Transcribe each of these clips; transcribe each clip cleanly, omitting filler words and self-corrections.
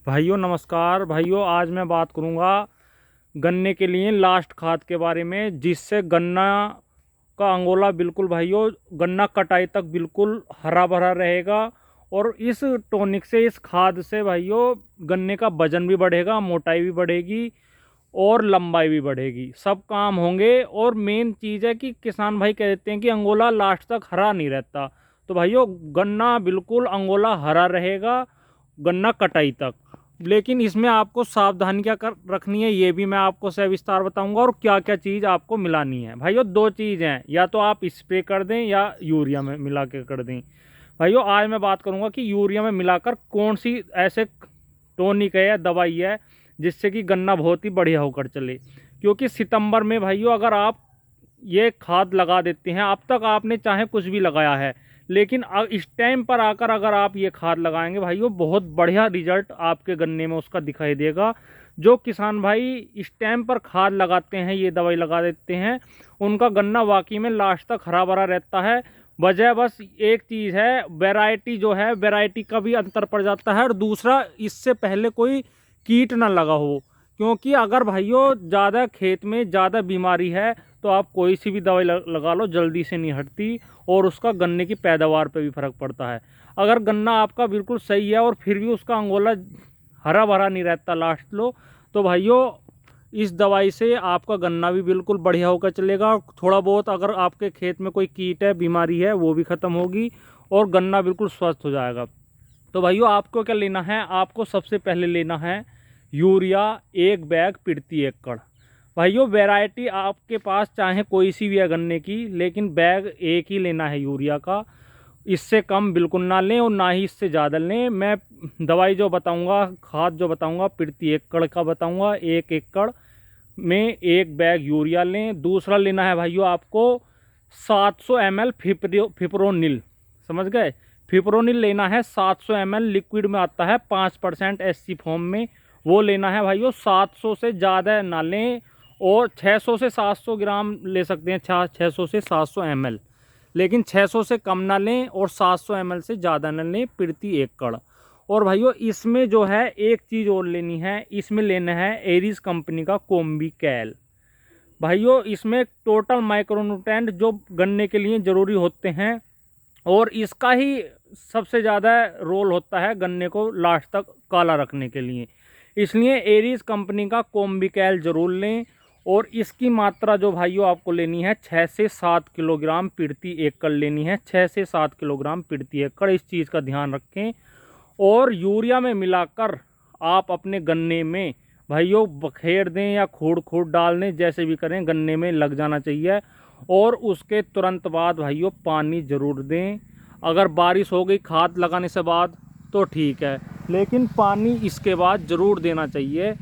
भाइयों नमस्कार। भाइयों आज मैं बात करूंगा गन्ने के लिए लास्ट खाद के बारे में, जिससे गन्ना का अंगोला बिल्कुल भाइयों गन्ना कटाई तक बिल्कुल हरा भरा रहेगा। और इस टॉनिक से, इस खाद से भाइयों गन्ने का वजन भी बढ़ेगा, मोटाई भी बढ़ेगी और लंबाई भी बढ़ेगी, सब काम होंगे। और मेन चीज़ है कि किसान भाई कहते हैं कि अंगोला लास्ट तक हरा नहीं रहता, तो भाइयों गन्ना बिल्कुल अंगोला हरा रहेगा गन्ना कटाई तक। लेकिन इसमें आपको सावधानी क्या कर रखनी है ये भी मैं आपको सविस्तार बताऊंगा, और क्या क्या चीज़ आपको मिलानी है। भाइयों दो चीज़ हैं, या तो आप स्प्रे कर दें या यूरिया में मिला के कर दें। भाइयों आज मैं बात करूंगा कि यूरिया में मिलाकर कौन सी ऐसे टॉनिक है या दवाई है जिससे कि गन्ना बहुत ही बढ़िया होकर चले। क्योंकि सितंबर में भाइयों अगर आप ये खाद लगा देते हैं, अब तक आपने चाहे कुछ भी लगाया है, लेकिन इस टाइम पर आकर अगर आप ये खाद लगाएंगे भाइयों बहुत बढ़िया रिजल्ट आपके गन्ने में उसका दिखाई देगा। जो किसान भाई इस टाइम पर खाद लगाते हैं, ये दवाई लगा देते हैं, उनका गन्ना वाकई में लास्ट तक हरा भरा रहता है। वजह बस एक चीज़ है, वैरायटी जो है, वैरायटी का भी अंतर पड़ जाता है, और दूसरा इससे पहले कोई कीट ना लगा हो। क्योंकि अगर भाइयों ज़्यादा खेत में ज़्यादा बीमारी है तो आप कोई सी भी दवाई लगा लो, जल्दी से नहीं हटती और उसका गन्ने की पैदावार पे भी फर्क पड़ता है। अगर गन्ना आपका बिल्कुल सही है और फिर भी उसका अंगोला हरा भरा नहीं रहता लास्ट लो, तो भाइयों इस दवाई से आपका गन्ना भी बिल्कुल बढ़िया होकर चलेगा। थोड़ा बहुत अगर आपके खेत में कोई कीट है, बीमारी है, वो भी ख़त्म होगी और गन्ना बिल्कुल स्वस्थ हो जाएगा। तो भाइयों आपको क्या लेना है, आपको सबसे पहले लेना है यूरिया 1 बैग प्रति एकड़। भाइयों वैरायटी आपके पास चाहे कोई सी भी है गन्ने की, लेकिन बैग एक ही लेना है यूरिया का। इससे कम बिल्कुल ना लें और ना ही इससे ज़्यादा लें। मैं दवाई जो बताऊंगा, खाद जो बताऊंगा, प्रति एकड़ का बताऊंगा। 1 एकड़ में 1 बैग यूरिया लें। दूसरा लेना है भाइयों आपको 700 ml फिप्रोनिल, समझ गए। फिप्रोनिल लेना है 700 ml, लिक्विड में आता है 5% SC फॉर्म में, वो लेना है भाइयों। 700 से ज़्यादा ना लें, और 600 से 700 ग्राम ले सकते हैं, 600 से 700 ml, लेकिन 600 से कम ना लें और 700 ml से ज़्यादा ना लें प्रति एकड़। और भाइयों इसमें जो है एक चीज़ और लेनी है, इसमें लेना है एरिस कंपनी का कॉम्बिकैल। भाइयों इसमें टोटल माइक्रोन्यूट्रेंट जो गन्ने के लिए ज़रूरी होते हैं, और इसका ही सबसे ज़्यादा रोल होता है गन्ने को लास्ट तक काला रखने के लिए। इसलिए एरिस कंपनी का कॉम्बिकैल ज़रूर लें। और इसकी मात्रा जो भाइयों आपको लेनी है 6 से 7 किलोग्राम प्रति एकड़ लेनी है, 6 से 7 किलोग्राम प्रति एकड़, इस चीज़ का ध्यान रखें। और यूरिया में मिलाकर आप अपने गन्ने में भाइयों बखेर दें या खोड़ खोड़ डाल दें, जैसे भी करें, गन्ने में लग जाना चाहिए। और उसके तुरंत बाद भाइयों पानी ज़रूर दें। अगर बारिश हो गई खाद लगाने से बाद तो ठीक है, लेकिन पानी इसके बाद ज़रूर देना चाहिए,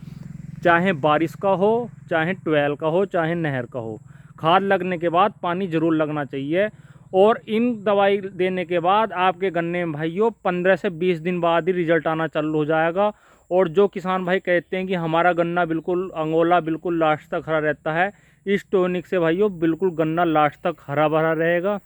चाहे बारिश का हो, चाहे ट्वेल का हो, चाहे नहर का हो। खाद लगने के बाद पानी ज़रूर लगना चाहिए। और इन दवाई देने के बाद आपके गन्ने में भाइयों 15 से 20 दिन बाद ही रिजल्ट आना चालू हो जाएगा। और जो किसान भाई कहते हैं कि हमारा गन्ना बिल्कुल अंगोला बिल्कुल लास्ट तक हरा रहता है, इस टॉनिक से भाइयों बिल्कुल गन्ना लास्ट तक हरा भरा रहेगा।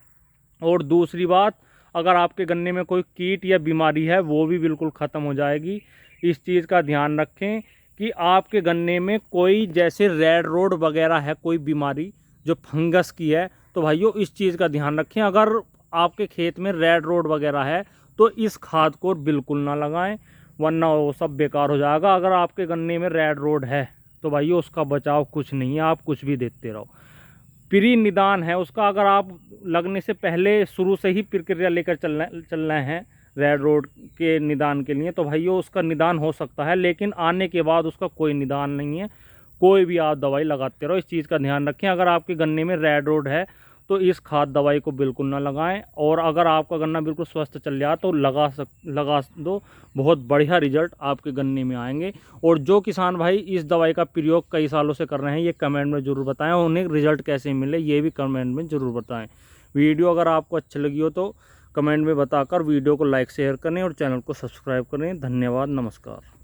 और दूसरी बात, अगर आपके गन्ने में कोई कीट या बीमारी है वो भी बिल्कुल ख़त्म हो जाएगी। इस चीज़ का ध्यान रखें कि आपके गन्ने में कोई जैसे रेड रोड वगैरह है, कोई बीमारी जो फंगस की है, तो भाइयों इस चीज़ का ध्यान रखें। अगर आपके खेत में रेड रोड वगैरह है तो इस खाद को बिल्कुल ना लगाएं, वरना वो सब बेकार हो जाएगा। अगर आपके गन्ने में रेड रोड है तो भाइयों उसका बचाव कुछ नहीं है, आप कुछ भी देते रहो। प्री निदान है उसका, अगर आप लगने से पहले शुरू से ही प्रक्रिया लेकर चलना है रेड रोड के निदान के लिए, तो भाइयों उसका निदान हो सकता है, लेकिन आने के बाद उसका कोई निदान नहीं है। कोई भी आप दवाई लगाते रहो, इस चीज़ का ध्यान रखें। अगर आपके गन्ने में रेड रोड है तो इस खाद दवाई को बिल्कुल ना लगाएं। और अगर आपका गन्ना बिल्कुल स्वस्थ चल जाए तो लगा दो, बहुत बढ़िया रिजल्ट आपके गन्ने में आएंगे। और जो किसान भाई इस दवाई का प्रयोग कई सालों से कर रहे हैं, ये कमेंट में ज़रूर बताएं, और उन्हें रिजल्ट कैसे मिले ये भी कमेंट में ज़रूर बताएं। वीडियो अगर आपको अच्छी लगी हो तो कमेंट में बताकर वीडियो को लाइक शेयर करें और चैनल को सब्सक्राइब करें। धन्यवाद, नमस्कार।